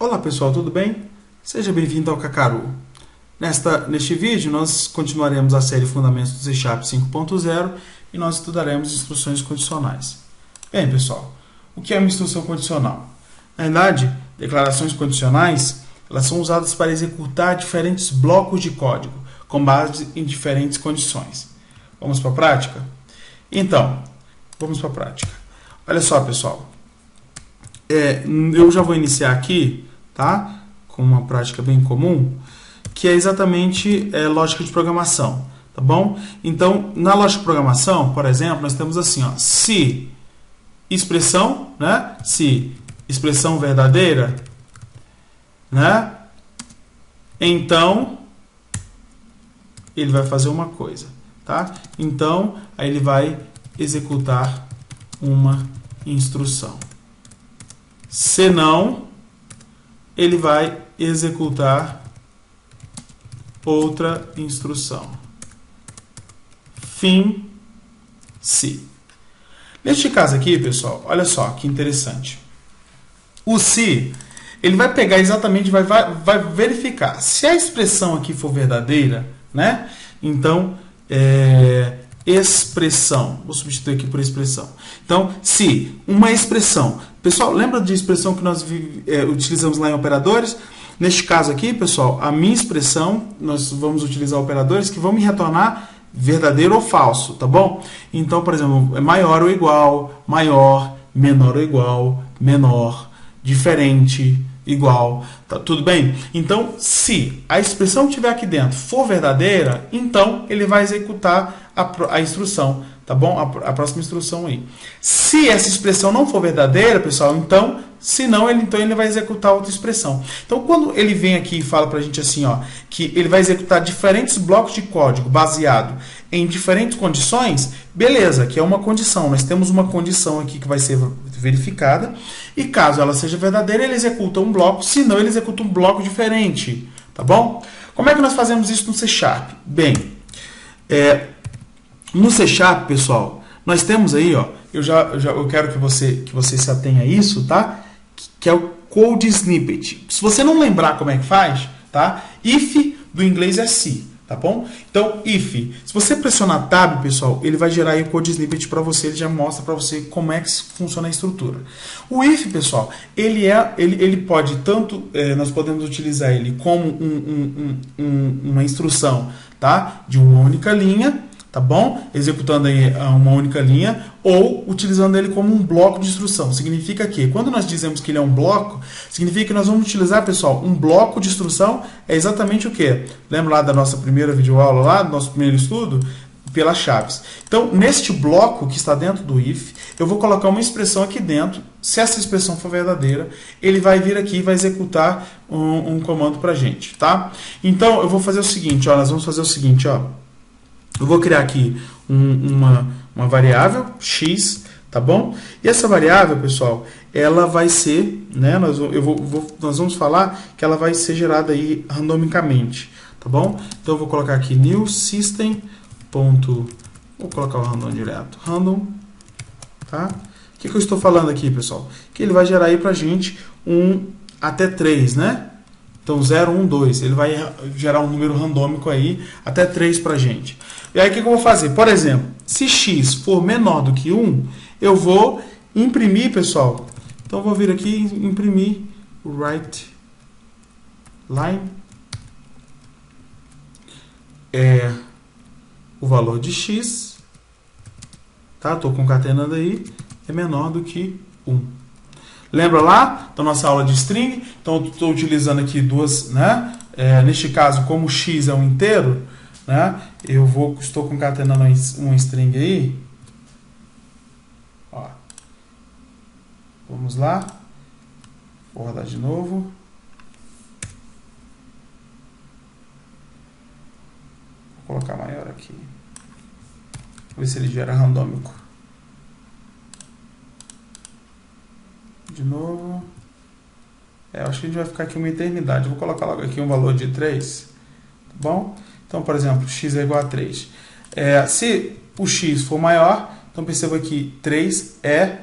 Olá pessoal, tudo bem? Seja bem-vindo ao Kakaru. Neste vídeo nós continuaremos a série Fundamentos do C# 5.0 e nós estudaremos instruções condicionais. Bem pessoal, o que é uma instrução condicional? Na verdade, declarações condicionais elas são usadas para executar diferentes blocos de código com base em diferentes condições. Vamos para a prática? Então, vamos para a prática. Olha só pessoal, eu já vou iniciar aqui, tá? Com uma prática bem comum, que é exatamente lógica de programação, tá bom? Então, na lógica de programação, por exemplo, nós temos assim, ó, se expressão, né? Se expressão verdadeira, né? Então, ele vai fazer uma coisa, tá? Então, aí ele vai executar uma instrução. Se não, ele vai executar outra instrução. Fim, se. Neste caso aqui, pessoal, olha só que interessante. O se, ele vai pegar exatamente, vai verificar. Se a expressão aqui for verdadeira, né? Então, expressão. Vou substituir aqui por expressão. Então, se uma expressão... Pessoal, lembra de expressão que nós utilizamos lá em operadores? Neste caso aqui, pessoal, a minha expressão, nós vamos utilizar operadores que vão me retornar verdadeiro ou falso, tá bom? Então, por exemplo, é maior ou igual, maior, menor ou igual, menor, diferente, igual, tá tudo bem? Então, se a expressão que tiver aqui dentro for verdadeira, então ele vai executar a instrução, tá bom? A próxima instrução aí. Se essa expressão não for verdadeira, pessoal, então, se não, ele vai executar outra expressão. Então, quando ele vem aqui e fala pra gente assim, ó, que ele vai executar diferentes blocos de código baseado em diferentes condições, beleza, que é uma condição. Nós temos uma condição aqui que vai ser verificada e caso ela seja verdadeira, ele executa um bloco, se não, ele executa um bloco diferente, tá bom? Como é que nós fazemos isso no C#? Bem, no C#, pessoal, nós temos aí, ó, eu quero que você se atenha a isso, tá? Que é o code snippet. Se você não lembrar como é que faz, tá? If do inglês é se, tá bom? Então, if, se você pressionar tab, pessoal, ele vai gerar aí o code snippet para você, ele já mostra para você como é que funciona a estrutura. O if, pessoal, ele pode tanto, nós podemos utilizar ele como uma instrução, tá? De uma única linha, tá bom? Executando aí uma única linha ou utilizando ele como um bloco de instrução. Significa que quando nós dizemos que ele é um bloco, significa que nós vamos utilizar, pessoal, um bloco de instrução é exatamente o que? Lembra lá da nossa primeira videoaula lá, do nosso primeiro estudo? Pelas chaves. Então, neste bloco que está dentro do if, eu vou colocar uma expressão aqui dentro. Se essa expressão for verdadeira, ele vai vir aqui e vai executar um comando pra gente, tá? Então, eu vou fazer o seguinte, ó, nós vamos fazer o seguinte, ó. Eu vou criar aqui uma variável, x, tá bom? E essa variável, pessoal, ela vai ser, né, nós vamos falar que ela vai ser gerada aí randomicamente, tá bom? Então eu vou colocar aqui new system. Vou colocar o random direto, random, tá? O que eu estou falando aqui, pessoal? Que ele vai gerar aí pra gente até 3, né? Então 0, 1, 2, ele vai gerar um número randômico aí até 3 pra gente. E aí o que eu vou fazer? Por exemplo, se x for menor do que 1, eu vou imprimir, pessoal. Então eu vou vir aqui e imprimir write line o valor de x, tá? Estou concatenando aí, é menor do que 1. Lembra lá da nossa aula de string? Então estou utilizando aqui duas, né? Neste caso, como x é um inteiro, né? Estou concatenando uma string aí. Ó. Vamos lá. Vou rodar de novo. Vou colocar maior aqui. Vou ver se ele gera randômico. De novo. Acho que a gente vai ficar aqui uma eternidade. Vou colocar logo aqui um valor de 3. Tá bom? Então, por exemplo, x é igual a 3. Se o x for maior, então perceba que 3 é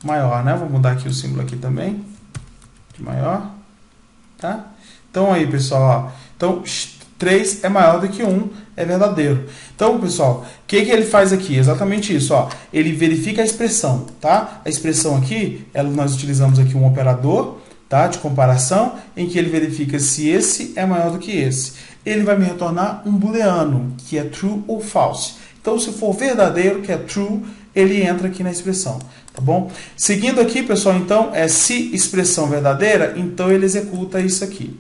maior, né? Vou mudar aqui o símbolo aqui também, de maior. tá? Então aí, pessoal, ó, então 3 é maior do que 1, é verdadeiro. Então, pessoal, o que ele faz aqui? Exatamente isso, ó. Ele verifica a expressão, tá? A expressão aqui, nós utilizamos aqui um operador, tá, de comparação, em que ele verifica se esse é maior do que esse. Ele vai me retornar um booleano, que é true ou false. Então, se for verdadeiro, que é true, ele entra aqui na expressão, tá bom? Seguindo aqui, pessoal, então, se expressão verdadeira, então ele executa isso aqui.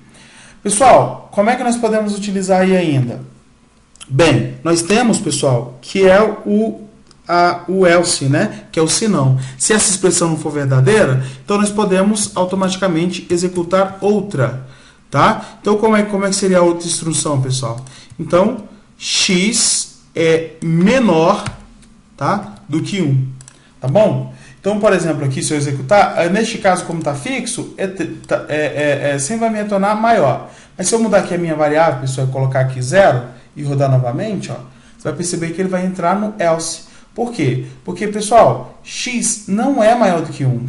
Pessoal, como é que nós podemos utilizar aí ainda? Bem, nós temos, pessoal, que é o else, né? Que é o se não. Se essa expressão não for verdadeira, então nós podemos automaticamente executar outra, tá? Então, como é que seria a outra instrução, pessoal? Então, x é menor, tá, do que 1, tá bom? Então, por exemplo, aqui, se eu executar, neste caso, como está fixo, sempre vai me retornar maior. Mas se eu mudar aqui a minha variável, pessoal, e colocar aqui 0 e rodar novamente, ó, você vai perceber que ele vai entrar no else. Por quê? Porque, pessoal, x não é maior do que 1.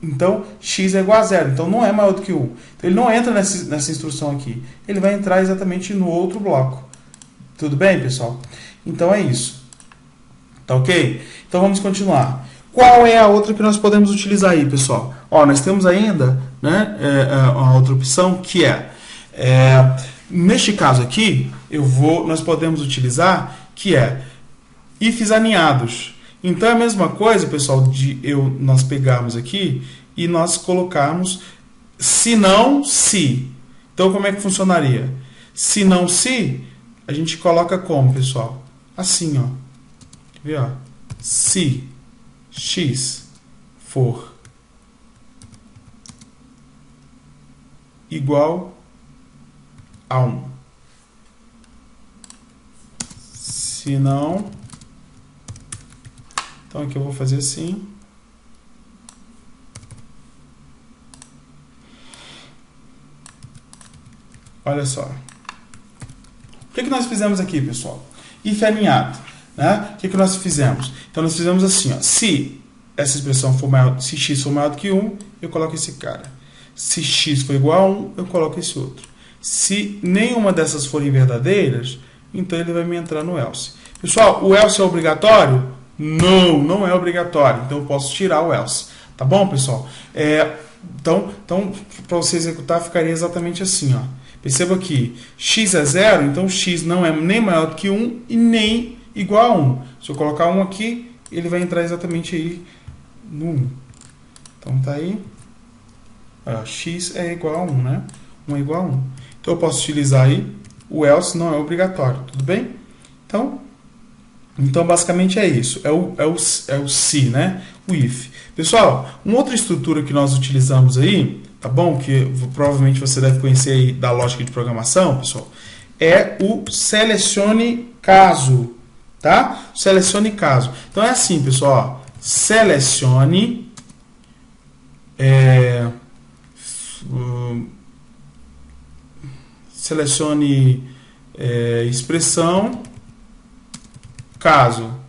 Então, x é igual a 0. Então, não é maior do que 1. Então, ele não entra nessa instrução aqui. Ele vai entrar exatamente no outro bloco. Tudo bem, pessoal? Então, é isso. Tá ok? Então, vamos continuar. Qual é a outra que nós podemos utilizar aí, pessoal? Ó, nós temos ainda, né, uma outra opção que neste caso aqui, nós podemos utilizar que é ifs alinhados. Então é a mesma coisa, pessoal, nós pegarmos aqui e nós colocarmos se não se. Então como é que funcionaria? Se não se, a gente coloca como, pessoal? Assim, ó. Quer ver, ó? Se x for igual a 1. Se não, então aqui eu vou fazer assim. Olha só. O que nós fizemos aqui, pessoal? If alinhado. Né? O que nós fizemos? Então, nós fizemos assim, ó. Se essa expressão for maior, se x for maior do que 1, eu coloco esse cara. Se x for igual a 1, eu coloco esse outro. Se nenhuma dessas forem verdadeiras, então ele vai me entrar no else. Pessoal, o else é obrigatório? Não, não é obrigatório. Então, eu posso tirar o else. Tá bom, pessoal? Então para você executar, ficaria exatamente assim, ó. Perceba que x é 0, então x não é nem maior do que 1 e nem igual a 1. Se eu colocar 1 aqui, ele vai entrar exatamente aí no 1. Então tá aí. Ó, x é igual a 1, né? 1 é igual a 1. Então eu posso utilizar aí o else, não é obrigatório, tudo bem? Então basicamente é isso. É o se, né? O if. Pessoal, uma outra estrutura que nós utilizamos aí, tá bom? Que provavelmente você deve conhecer aí da lógica de programação, pessoal, é o selecione caso, tá? Selecione caso. Então é assim, pessoal, ó, selecione expressão caso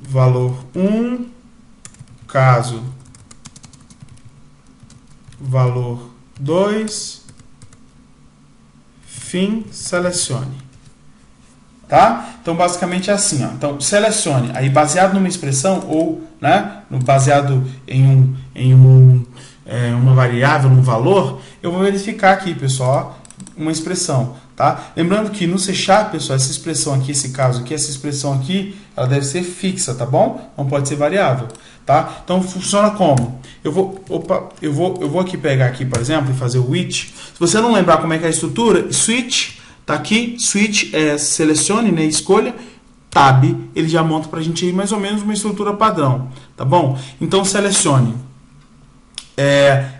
valor 1, caso valor 2, fim, selecione. Tá? Então, basicamente é assim, ó. Então, selecione, aí baseado numa expressão ou, né, baseado em uma variável, num valor, eu vou verificar aqui, pessoal, uma expressão, tá? Lembrando que no C#, pessoal, essa expressão aqui, esse caso aqui, essa expressão aqui, ela deve ser fixa, tá bom? Não pode ser variável, tá? Então, funciona como? Eu vou aqui pegar aqui, por exemplo, e fazer o which. Se você não lembrar como é que é a estrutura, switch, tá aqui, switch é selecione, né, escolha, tab, ele já monta pra gente aí mais ou menos uma estrutura padrão, tá bom? Então, selecione.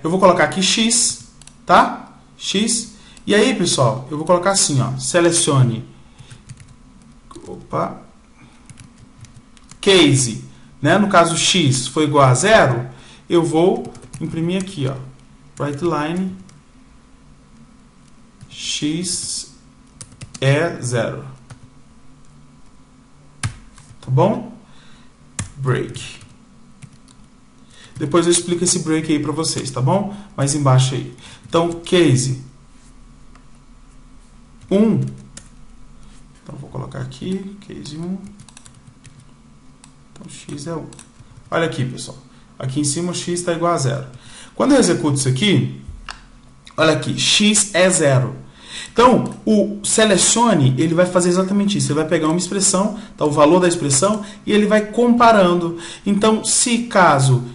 Eu vou colocar aqui x, tá? X. E aí, pessoal, eu vou colocar assim, ó, selecione, case, né? No caso x foi igual a 0, eu vou imprimir aqui, ó, writeLine, x é 0. Tá bom? Break. Depois eu explico esse break aí para vocês, tá bom? Mais embaixo aí. Então, case 1. Então, vou colocar aqui, case 1. Então, x é 1. Olha aqui, pessoal. Aqui em cima, o x está igual a 0. Quando eu executo isso aqui, olha aqui, x é 0. Então, o selecione, ele vai fazer exatamente isso. Ele vai pegar uma expressão, tá, o valor da expressão, e ele vai comparando. Então, se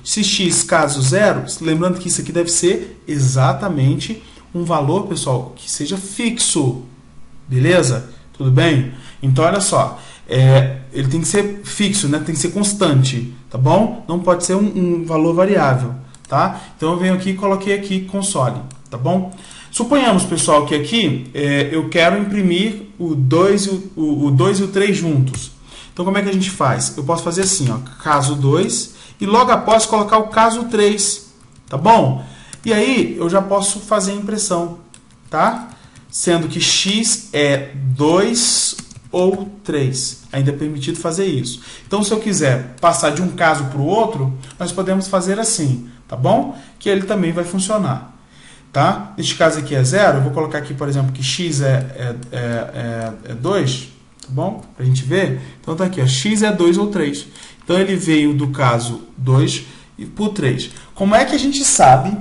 x caso 0, lembrando que isso aqui deve ser exatamente um valor, pessoal, que seja fixo. Beleza? Tudo bem? Então, olha só. Ele tem que ser fixo, né? Tem que ser constante, tá bom? Não pode ser um valor variável, tá? Então, eu venho aqui e coloquei aqui console, tá bom? Suponhamos, pessoal, que aqui eu quero imprimir o 2 e o 3 juntos. Então, como é que a gente faz? Eu posso fazer assim, ó, caso 2, e logo após colocar o caso 3, tá bom? E aí, eu já posso fazer a impressão, tá? Sendo que x é 2 ou 3. Ainda é permitido fazer isso. Então, se eu quiser passar de um caso para o outro, nós podemos fazer assim, tá bom? Que ele também vai funcionar. Tá? Neste caso aqui é 0, eu vou colocar aqui, por exemplo, que x é 2, tá bom? Para a gente ver. Então, tá aqui, ó, x é 2 ou 3. Então, ele veio do caso 2 para o 3. Como é que a gente sabe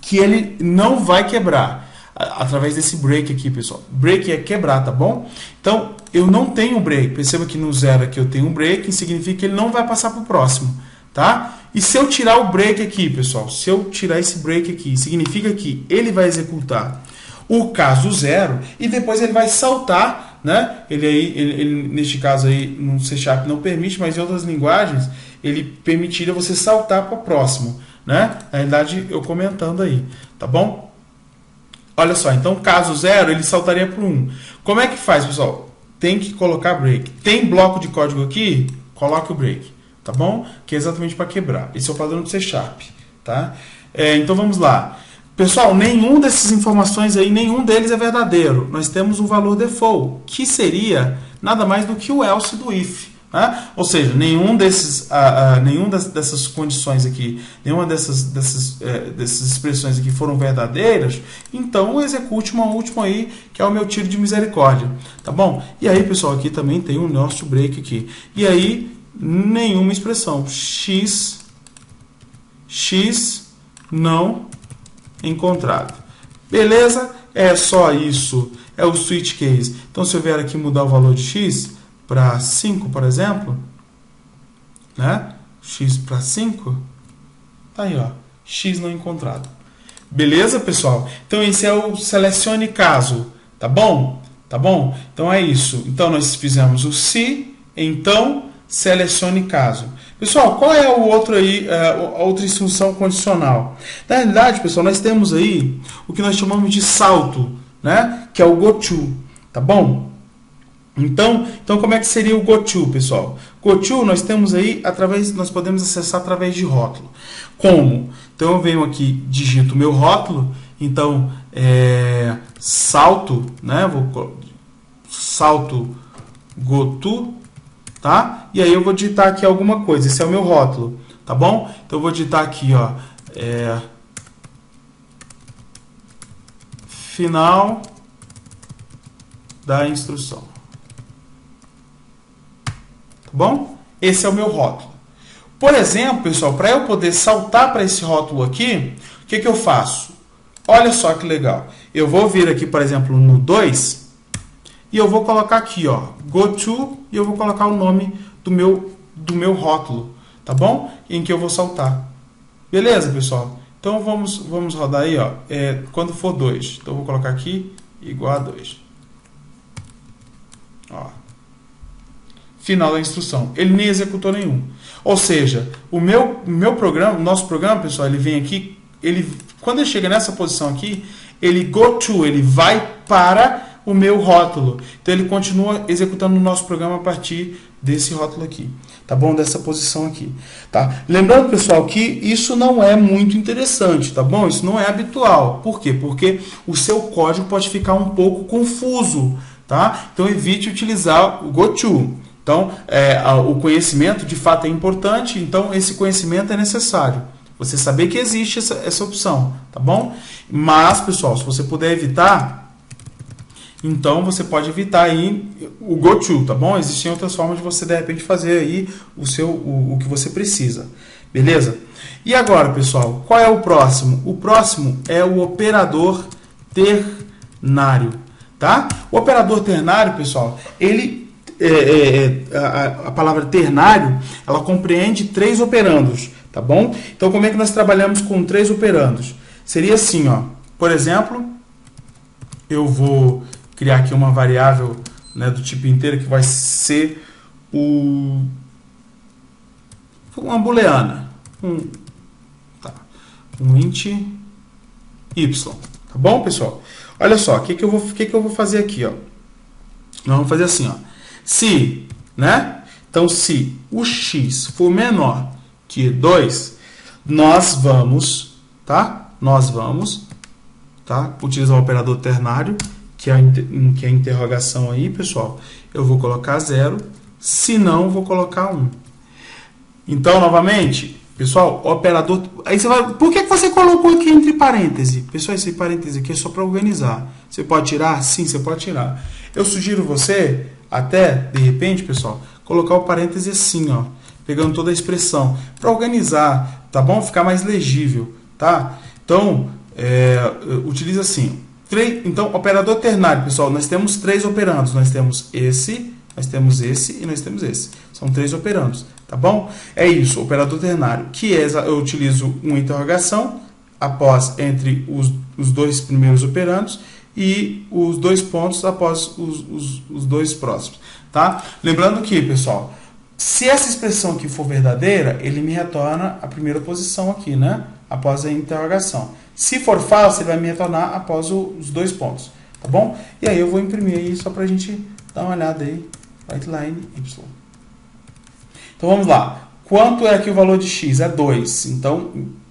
que ele não vai quebrar? Através desse break aqui, pessoal. Break é quebrar, tá bom? Então, eu não tenho break. Perceba que no 0 aqui eu tenho um break, significa que ele não vai passar para o próximo, tá? E se eu tirar o break aqui, pessoal, se eu tirar esse break aqui, significa que ele vai executar o caso 0 e depois ele vai saltar, né? Ele neste caso aí, no C# não permite, mas em outras linguagens, ele permitiria você saltar para o próximo, né? Na verdade, eu comentando aí, tá bom? Olha só, então caso 0, ele saltaria para o 1. Como é que faz, pessoal? Tem que colocar break. Tem bloco de código aqui? Coloque o break. Tá bom? Que é exatamente para quebrar. Esse é o padrão do C#, tá? Então vamos lá. Pessoal, nenhum dessas informações aí, nenhum deles é verdadeiro. Nós temos um valor default, que seria nada mais do que o else do if. Né? Ou seja, nenhum dessas condições aqui, nenhuma dessas expressões aqui foram verdadeiras, então execute uma última aí, que é o meu tiro de misericórdia. Tá bom? E aí, pessoal, aqui também tem o nosso break aqui. E aí, nenhuma expressão. X não encontrado. Beleza? É só isso. É o switch case. Então, se eu vier aqui mudar o valor de x para 5, por exemplo, né? X para 5, tá aí, ó. X não encontrado. Beleza, pessoal? Então, esse é o selecione caso. Tá bom? Tá bom? Então, é isso. Então, nós fizemos o se, então selecione caso. Pessoal, qual é o outro aí, a outra instrução condicional? Na realidade, pessoal, nós temos aí o que nós chamamos de salto, né? Que é o goTo, tá bom? Então, como é que seria o goTo, pessoal? GoTo nós temos aí nós podemos acessar através de rótulo. Como? Então eu venho aqui, digito o meu rótulo, então salto, né? Salto goTo. Tá? E aí eu vou digitar aqui alguma coisa. Esse é o meu rótulo, tá bom? Então eu vou digitar aqui, ó, final da instrução. Tá bom? Esse é o meu rótulo. Por exemplo, pessoal, para eu poder saltar para esse rótulo aqui, o que eu faço? Olha só que legal. Eu vou vir aqui, por exemplo, no 2 e eu vou colocar aqui, ó, goTo, e eu vou colocar o nome do meu rótulo, tá bom? Em que eu vou saltar. Beleza, pessoal? Então vamos rodar aí, ó, quando for 2. Então eu vou colocar aqui igual a 2. Ó. Final da instrução. Ele nem executou nenhum. Ou seja, o meu programa, o nosso programa, pessoal, ele vem aqui, quando ele chega nessa posição aqui, ele goTo, ele vai para o meu rótulo. Então ele continua executando o nosso programa a partir desse rótulo aqui, tá bom? Dessa posição aqui, tá? Lembrando, pessoal, que isso não é muito interessante, tá bom? Isso não é habitual. Por quê? Porque o seu código pode ficar um pouco confuso, tá? Então evite utilizar o goTo. Então, o conhecimento de fato é importante, então esse conhecimento é necessário. Você saber que existe essa opção, tá bom? Mas, pessoal, se você puder evitar, então você pode evitar aí o GoTo, tá bom? Existem outras formas de você, de repente, fazer aí o que você precisa, beleza? E agora, pessoal, qual é o próximo? O próximo é o operador ternário, tá? O operador ternário, pessoal, ele a palavra ternário, ela compreende 3 operandos, tá bom? Então, como é que nós trabalhamos com 3 operandos? Seria assim, ó. Por exemplo, eu vou criar aqui uma variável, né, do tipo inteiro que vai ser uma booleana, um int y, tá bom, pessoal? Olha só, o que eu vou fazer aqui, ó? Nós vamos fazer assim, ó. Se, né? Então, se o x for menor que 2, nós vamos, tá? Utilizar o operador ternário, que é a interrogação aí, pessoal. Eu vou colocar 0, se não, vou colocar 1. Então, novamente, pessoal, operador... Aí você vai... Por que você colocou aqui entre parênteses? Pessoal, esse parêntese aqui é só para organizar. Você pode tirar? Sim, você pode tirar. Eu sugiro você, até, de repente, pessoal, colocar o parêntese assim, ó, pegando toda a expressão, para organizar, tá bom? Ficar mais legível, tá? Então, utiliza assim. Então, operador ternário, pessoal, nós temos 3 operandos. Nós temos esse e nós temos esse. São 3 operandos, tá bom? É isso, operador ternário, que eu utilizo uma interrogação entre os 2 primeiros operandos e os 2 pontos após os 2 próximos, tá? Lembrando que, pessoal, se essa expressão aqui for verdadeira, ele me retorna a primeira posição aqui, né? Após a interrogação. Se for falso, ele vai me retornar após os 2 pontos, tá bom? E aí eu vou imprimir aí só pra gente dar uma olhada aí, writeline y. Então vamos lá. Quanto é aqui o valor de x? É 2. Então,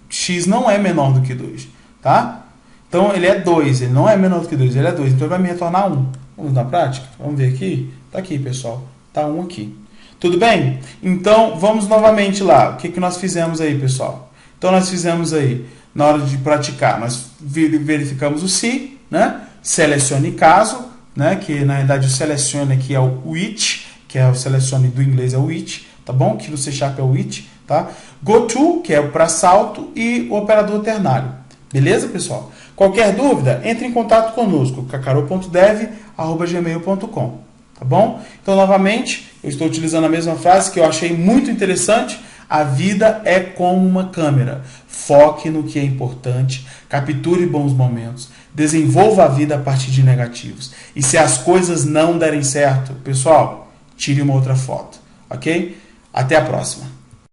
x não é menor do que 2, tá? Então, ele é 2, ele não é menor do que 2, ele é 2. Então, ele vai me retornar 1. Vamos na prática? Vamos ver aqui? Tá aqui, pessoal. Tá 1 aqui. Tudo bem? Então, vamos novamente lá. O que nós fizemos aí, pessoal? Então, nós fizemos aí, na hora de praticar, nós verificamos o se, né? Selecione caso, né? Que, na verdade, o selecione aqui é o which, que é o selecione do inglês é o which, tá bom? Que no C# é o which, tá? GoTo, que é o para salto, e o operador ternário. Beleza, pessoal? Qualquer dúvida, entre em contato conosco, kakarot.dev@gmail.com, tá bom? Então, novamente, eu estou utilizando a mesma frase que eu achei muito interessante. A vida é como uma câmera. Foque no que é importante, capture bons momentos, desenvolva a vida a partir de negativos. E se as coisas não derem certo, pessoal, tire uma outra foto, ok? Até a próxima.